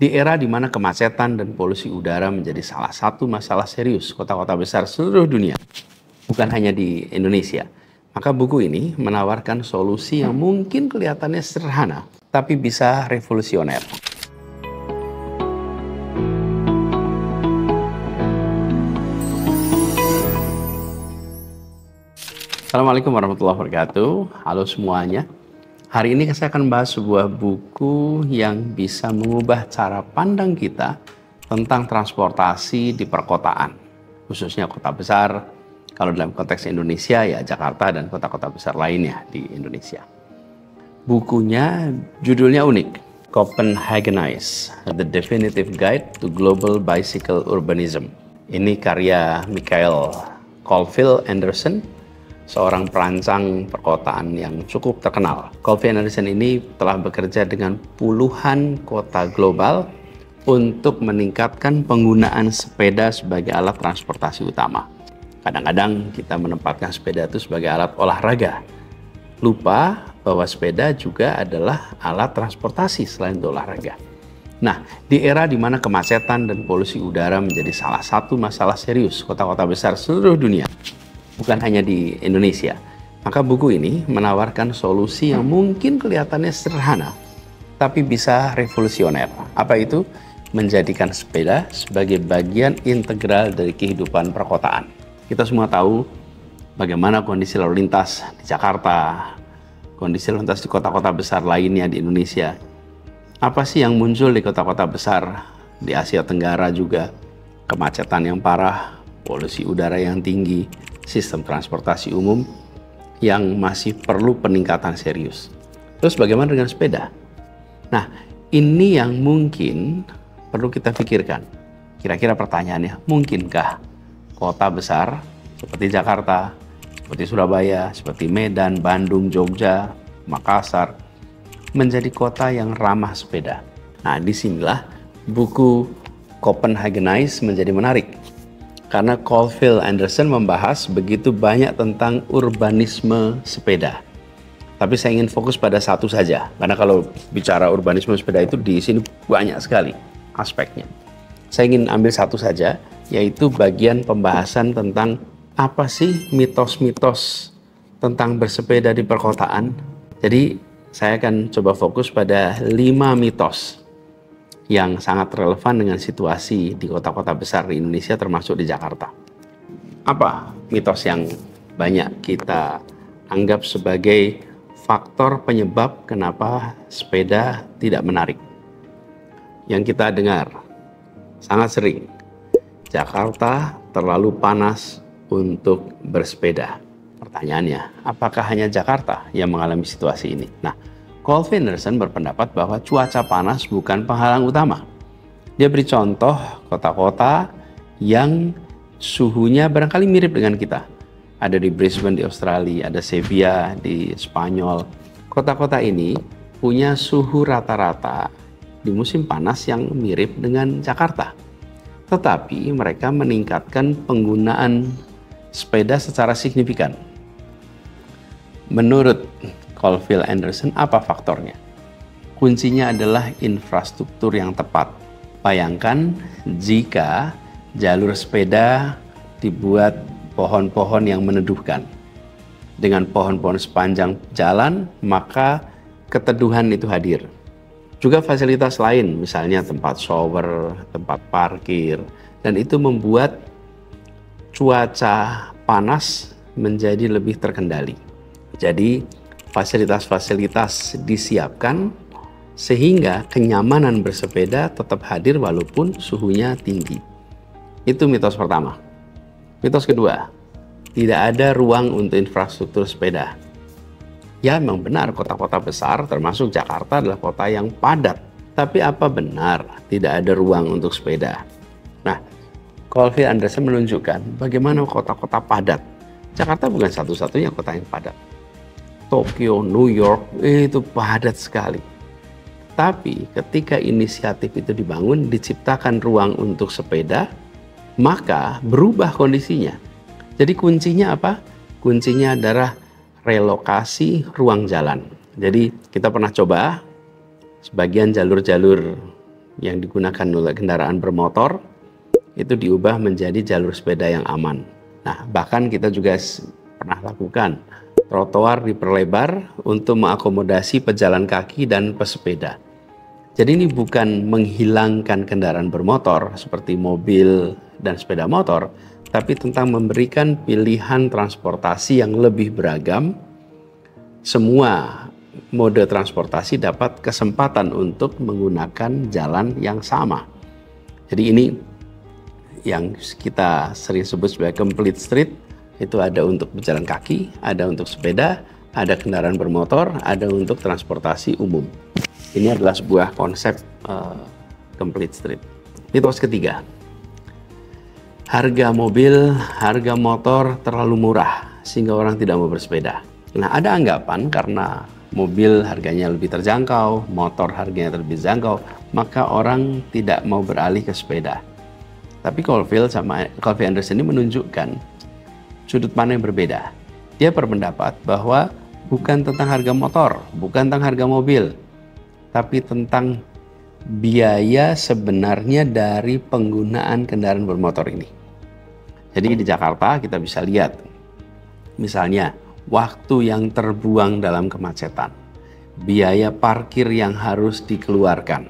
Di era di mana kemacetan dan polusi udara menjadi salah satu masalah serius kota-kota besar seluruh dunia, bukan hanya di Indonesia, maka buku ini menawarkan solusi yang mungkin kelihatannya sederhana, tapi bisa revolusioner. Assalamualaikum warahmatullahi wabarakatuh. Halo semuanya. Hari ini saya akan membahas sebuah buku yang bisa mengubah cara pandang kita tentang transportasi di perkotaan, khususnya kota besar. Kalau dalam konteks Indonesia ya Jakarta dan kota-kota besar lainnya di Indonesia. Bukunya judulnya unik, Copenhagenize: The Definitive Guide to Global Bicycle Urbanism. Ini karya Mikael Colville Anderson, seorang perancang perkotaan yang cukup terkenal. Colville Anderson ini telah bekerja dengan puluhan kota global untuk meningkatkan penggunaan sepeda sebagai alat transportasi utama. Kadang-kadang kita menempatkan sepeda itu sebagai alat olahraga. Lupa bahwa sepeda juga adalah alat transportasi selain untuk olahraga. Nah, di era di mana kemacetan dan polusi udara menjadi salah satu masalah serius kota-kota besar seluruh dunia, bukan hanya di Indonesia, maka buku ini menawarkan solusi yang mungkin kelihatannya sederhana, tapi bisa revolusioner. Apa itu? Menjadikan sepeda sebagai bagian integral dari kehidupan perkotaan. Kita semua tahu bagaimana kondisi lalu lintas di Jakarta, kondisi lalu lintas di kota-kota besar lainnya di Indonesia. Apa sih yang muncul di kota-kota besar di Asia Tenggara juga? Kemacetan yang parah, polusi udara yang tinggi, sistem transportasi umum yang masih perlu peningkatan serius. Terus bagaimana dengan sepeda? Nah, ini yang mungkin perlu kita pikirkan. Kira-kira pertanyaannya, mungkinkah kota besar seperti Jakarta, seperti Surabaya, seperti Medan, Bandung, Jogja, Makassar menjadi kota yang ramah sepeda? Nah, disinilah buku Copenhagenize menjadi menarik. Karena Colville Anderson membahas begitu banyak tentang urbanisme sepeda. Tapi saya ingin fokus pada satu saja. Karena kalau bicara urbanisme sepeda itu di sini banyak sekali aspeknya. Saya ingin ambil satu saja, yaitu bagian pembahasan tentang apa sih mitos-mitos tentang bersepeda di perkotaan. Jadi saya akan coba fokus pada 5 mitos yang sangat relevan dengan situasi di kota-kota besar di Indonesia termasuk di Jakarta. Apa mitos yang banyak kita anggap sebagai faktor penyebab kenapa sepeda tidak menarik? Yang kita dengar sangat sering, Jakarta terlalu panas untuk bersepeda. Pertanyaannya, apakah hanya Jakarta yang mengalami situasi ini? Nah, Colville Anderson berpendapat bahwa cuaca panas bukan penghalang utama. Dia beri contoh kota-kota yang suhunya barangkali mirip dengan kita. Ada di Brisbane di Australia, ada Sevilla di Spanyol. Kota-kota ini punya suhu rata-rata di musim panas yang mirip dengan Jakarta. Tetapi mereka meningkatkan penggunaan sepeda secara signifikan. Menurut Colville Anderson, apa faktornya? Kuncinya adalah infrastruktur yang tepat. Bayangkan jika jalur sepeda dibuat pohon-pohon yang meneduhkan. Dengan pohon-pohon sepanjang jalan, maka keteduhan itu hadir. Juga fasilitas lain, misalnya tempat shower, tempat parkir, dan itu membuat cuaca panas menjadi lebih terkendali. Jadi, fasilitas-fasilitas disiapkan sehingga kenyamanan bersepeda tetap hadir walaupun suhunya tinggi. Itu mitos pertama. Mitos kedua, tidak ada ruang untuk infrastruktur sepeda. Ya, memang benar kota-kota besar termasuk Jakarta adalah kota yang padat. Tapi apa benar tidak ada ruang untuk sepeda? Nah, Colville Anderson menunjukkan bagaimana kota-kota padat. Jakarta bukan satu-satunya kota yang padat. Tokyo, New York, itu padat sekali. Tapi ketika inisiatif itu dibangun, diciptakan ruang untuk sepeda, maka berubah kondisinya. Jadi kuncinya apa? Kuncinya adalah relokasi ruang jalan. Jadi kita pernah coba sebagian jalur-jalur yang digunakan oleh kendaraan bermotor itu diubah menjadi jalur sepeda yang aman. Nah, bahkan kita juga pernah lakukan trotoar diperlebar untuk mengakomodasi pejalan kaki dan pesepeda. Jadi ini bukan menghilangkan kendaraan bermotor seperti mobil dan sepeda motor, tapi tentang memberikan pilihan transportasi yang lebih beragam. Semua mode transportasi dapat kesempatan untuk menggunakan jalan yang sama. Jadi ini yang kita sering sebut sebagai complete street, itu ada untuk berjalan kaki, ada untuk sepeda, ada kendaraan bermotor, ada untuk transportasi umum. Ini adalah sebuah konsep complete street. Mitos ketiga, harga mobil, harga motor terlalu murah sehingga orang tidak mau bersepeda. Nah, ada anggapan karena mobil harganya lebih terjangkau, motor harganya lebih terjangkau, maka orang tidak mau beralih ke sepeda. Tapi Colville Anderson ini menunjukkan sudut pandang yang berbeda. Dia berpendapat bahwa bukan tentang harga motor, bukan tentang harga mobil, tapi tentang biaya sebenarnya dari penggunaan kendaraan bermotor ini. Jadi di Jakarta kita bisa lihat, misalnya waktu yang terbuang dalam kemacetan, biaya parkir yang harus dikeluarkan,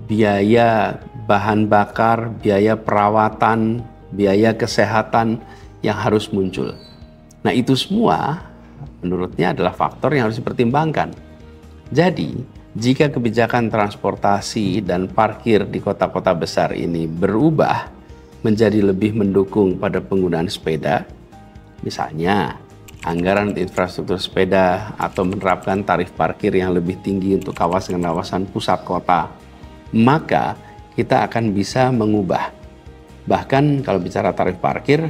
biaya bahan bakar, biaya perawatan, biaya kesehatan yang harus muncul. Nah, itu semua menurutnya adalah faktor yang harus dipertimbangkan. Jadi, jika kebijakan transportasi dan parkir di kota-kota besar ini berubah menjadi lebih mendukung pada penggunaan sepeda, misalnya anggaran untuk infrastruktur sepeda atau menerapkan tarif parkir yang lebih tinggi untuk kawasan-kawasan pusat kota, maka kita akan bisa mengubah. Bahkan kalau bicara tarif parkir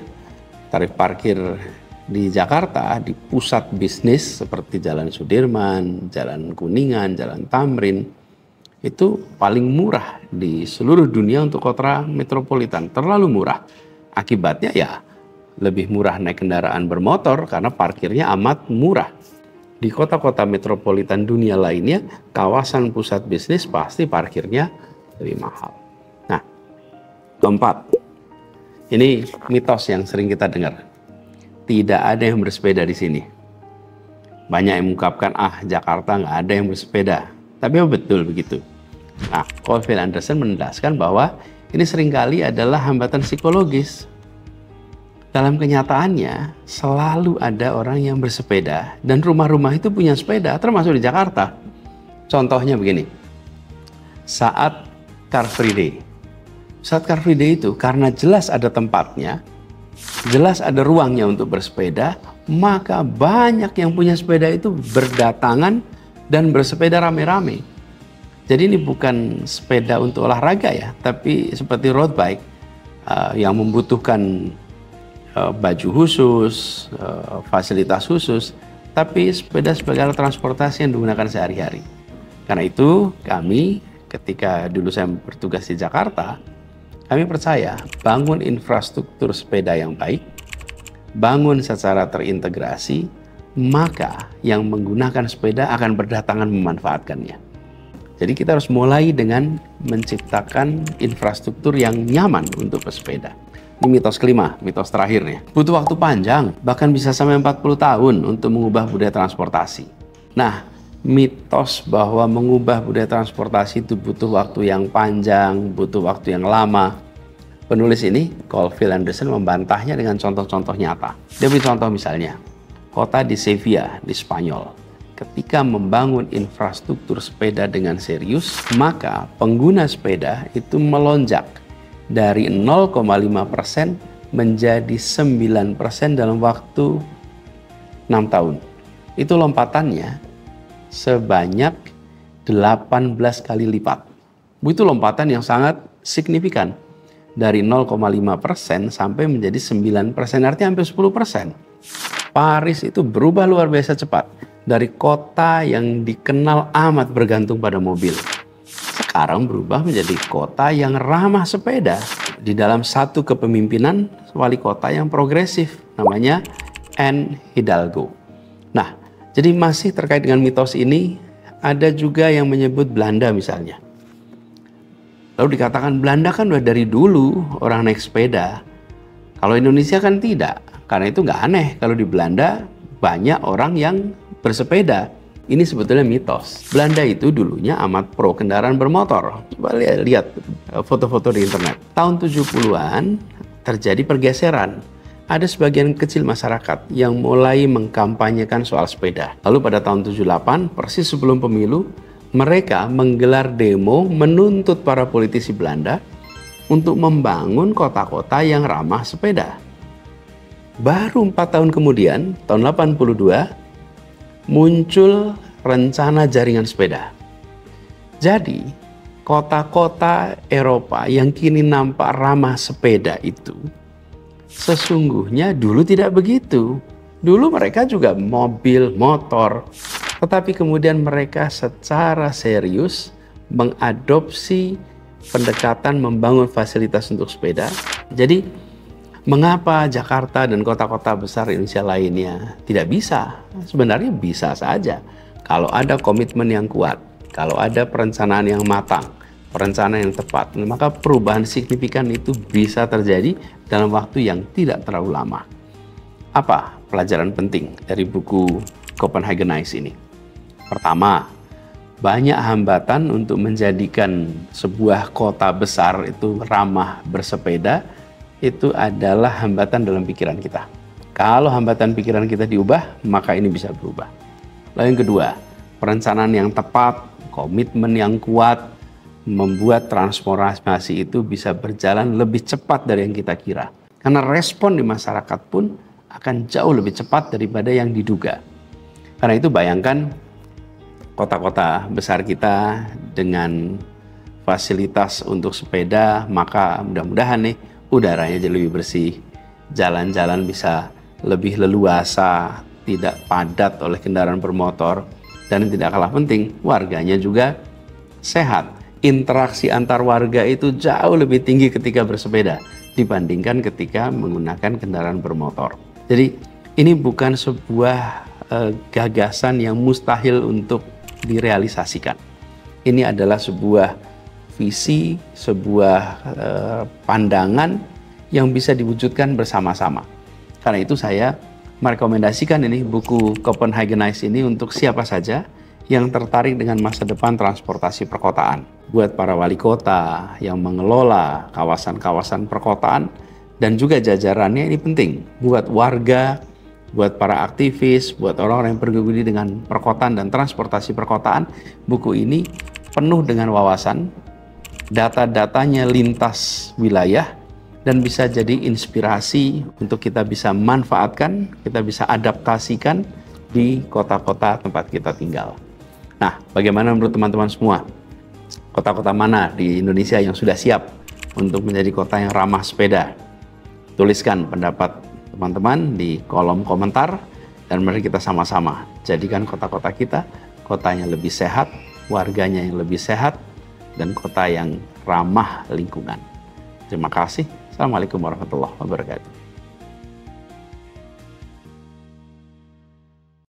di Jakarta, di pusat bisnis seperti Jalan Sudirman, Jalan Kuningan, Jalan Tamrin, itu paling murah di seluruh dunia untuk kota metropolitan, terlalu murah. Akibatnya ya lebih murah naik kendaraan bermotor karena parkirnya amat murah. Di kota-kota metropolitan dunia lainnya, kawasan pusat bisnis pasti parkirnya lebih mahal. Nah, keempat, ini mitos yang sering kita dengar. Tidak ada yang bersepeda di sini. Banyak yang mengungkapkan, Jakarta nggak ada yang bersepeda. Tapi betul begitu. Nah, Colville Anderson menegaskan bahwa ini seringkali adalah hambatan psikologis. Dalam kenyataannya, selalu ada orang yang bersepeda dan rumah-rumah itu punya sepeda, termasuk di Jakarta. Contohnya begini, saat Car Free Day. Saat Car Free Day itu, karena jelas ada tempatnya, jelas ada ruangnya untuk bersepeda, maka banyak yang punya sepeda itu berdatangan dan bersepeda rame-rame. Jadi ini bukan sepeda untuk olahraga ya, tapi seperti road bike yang membutuhkan baju khusus, fasilitas khusus, tapi sepeda sebagai alat transportasi yang digunakan sehari-hari. Karena itu kami ketika dulu saya bertugas di Jakarta, kami percaya bangun infrastruktur sepeda yang baik, bangun secara terintegrasi, maka yang menggunakan sepeda akan berdatangan memanfaatkannya. Jadi kita harus mulai dengan menciptakan infrastruktur yang nyaman untuk pesepeda. Ini mitos kelima, mitos terakhirnya. Butuh waktu panjang, bahkan bisa sampai 40 tahun untuk mengubah budaya transportasi. Nah, mitos bahwa mengubah budaya transportasi itu butuh waktu yang panjang, butuh waktu yang lama. Penulis ini, Colville Anderson, membantahnya dengan contoh-contoh nyata. Dia beri contoh misalnya, kota di Sevilla di Spanyol. Ketika membangun infrastruktur sepeda dengan serius, maka pengguna sepeda itu melonjak dari 0,5% menjadi 9% dalam waktu 6 tahun. Itu lompatannya sebanyak 18 kali lipat. Itu lompatan yang sangat signifikan. Dari 0,5% sampai menjadi 9%, artinya hampir 10%. Paris itu berubah luar biasa cepat. Dari kota yang dikenal amat bergantung pada mobil, sekarang berubah menjadi kota yang ramah sepeda. Di dalam satu kepemimpinan wali kota yang progresif, namanya Anne Hidalgo. Nah, jadi masih terkait dengan mitos ini, ada juga yang menyebut Belanda misalnya. Lalu dikatakan Belanda kan udah dari dulu orang naik sepeda. Kalau Indonesia kan tidak. Karena itu nggak aneh kalau di Belanda banyak orang yang bersepeda. Ini sebetulnya mitos. Belanda itu dulunya amat pro kendaraan bermotor. Coba lihat foto-foto di internet. Tahun 70-an terjadi pergeseran. Ada sebagian kecil masyarakat yang mulai mengkampanyekan soal sepeda. Lalu pada tahun 78, persis sebelum pemilu, mereka menggelar demo menuntut para politisi Belanda untuk membangun kota-kota yang ramah sepeda. Baru 4 tahun kemudian, tahun 82, muncul rencana jaringan sepeda. Jadi, kota-kota Eropa yang kini nampak ramah sepeda itu, sesungguhnya dulu tidak begitu. Dulu mereka juga mobil, motor, tetapi kemudian mereka secara serius mengadopsi pendekatan membangun fasilitas untuk sepeda. Jadi, mengapa Jakarta dan kota-kota besar Indonesia lainnya tidak bisa? Sebenarnya bisa saja. Kalau ada komitmen yang kuat, kalau ada perencanaan yang matang, perencanaan yang tepat, maka perubahan signifikan itu bisa terjadi dalam waktu yang tidak terlalu lama. Apa pelajaran penting dari buku Copenhagenize ini? Pertama, banyak hambatan untuk menjadikan sebuah kota besar itu ramah bersepeda, itu adalah hambatan dalam pikiran kita. Kalau hambatan pikiran kita diubah, maka ini bisa berubah. Lalu yang kedua, perencanaan yang tepat, komitmen yang kuat, membuat transformasi itu bisa berjalan lebih cepat dari yang kita kira. Karena respon di masyarakat pun akan jauh lebih cepat daripada yang diduga. Karena itu bayangkan kota-kota besar kita dengan fasilitas untuk sepeda, maka mudah-mudahan nih udaranya jadi lebih bersih, jalan-jalan bisa lebih leluasa, tidak padat oleh kendaraan bermotor, dan yang tidak kalah penting, warganya juga sehat. Interaksi antar warga itu jauh lebih tinggi ketika bersepeda dibandingkan ketika menggunakan kendaraan bermotor. Jadi ini bukan sebuah gagasan yang mustahil untuk direalisasikan. Ini adalah sebuah visi, sebuah pandangan yang bisa diwujudkan bersama-sama. Karena itu saya merekomendasikan ini buku Copenhagenize ini untuk siapa saja yang tertarik dengan masa depan transportasi perkotaan. Buat para wali kota yang mengelola kawasan-kawasan perkotaan dan juga jajarannya, ini penting. Buat warga, buat para aktivis, buat orang-orang yang bergelut dengan perkotaan dan transportasi perkotaan, buku ini penuh dengan wawasan, data-datanya lintas wilayah, dan bisa jadi inspirasi untuk kita bisa manfaatkan, kita bisa adaptasikan di kota-kota tempat kita tinggal. Nah, bagaimana menurut teman-teman semua? Kota-kota mana di Indonesia yang sudah siap untuk menjadi kota yang ramah sepeda? Tuliskan pendapat teman-teman di kolom komentar, dan mari kita sama-sama jadikan kota-kota kita kota yang lebih sehat, warganya yang lebih sehat, dan kota yang ramah lingkungan. Terima kasih. Assalamualaikum warahmatullahi wabarakatuh.